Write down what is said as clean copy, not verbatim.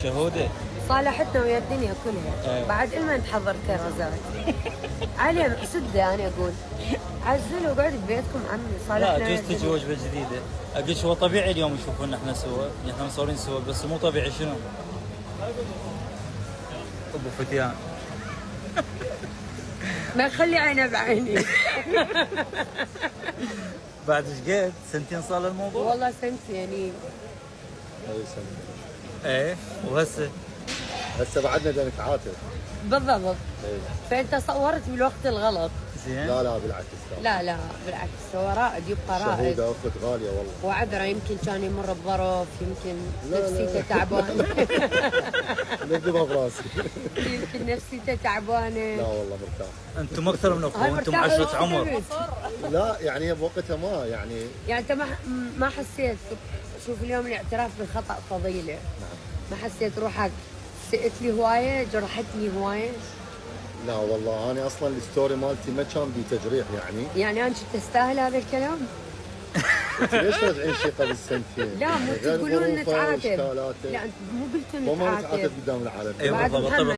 شهودة. صالحتنا ويا الدنيا كلها. أيوة. بعد إلما نتحضر كرزات. علي سده انا اقول عزلوا وقعدوا ببيتكم عمي صالحنا. لا جوز تجي وجبة جديدة. اقول هو طبيعي اليوم يشوفونا احنا سوا، احنا مصورين سوا، بس مو طبيعي شنو؟ ابو فتيان. ما نخلي عينه بعيني. بعد ايش قد؟ سنتين صار الموضوع؟ والله سنتين. اي سنة. ايه وهسه؟ هسه بعدنا بدنا نتعاتب. بالضبط. اي. فانت صورت بالوقت الغلط. زين؟ لا بالعكس. لا بالعكس، هو رائد يبقى رائد. شهودة اخت غالية والله. وعذره يمكن كان يمر بظرف، يمكن لا. نفسيته تعبانه. نكذبها براسي. يمكن نفسيته تعبانه. لا والله مرتاح. انتم اكثر من هاي اخوه، انتم مرتاحة عشرة عمر. لا يعني هي بوقتها ما يعني. يعني انت ما حسيت، شوف اليوم الاعتراف بالخطا فضيله. ما حسيت روحك سئت لي هوايه، جرحتني هوايه؟ لا والله انا اصلا الستوري مالتي ما كان بي تجريح يعني انا كنت استاهل هذا الكلام؟ ليش راجعين شيء قبل سنتين؟ لا مو غير تقولون ظروفه نتعاتب. واشكالاته. لا انت مو قلتوا وما نتعاتب نتعاتب قدام العالم. اي بعد بالضبط. محمد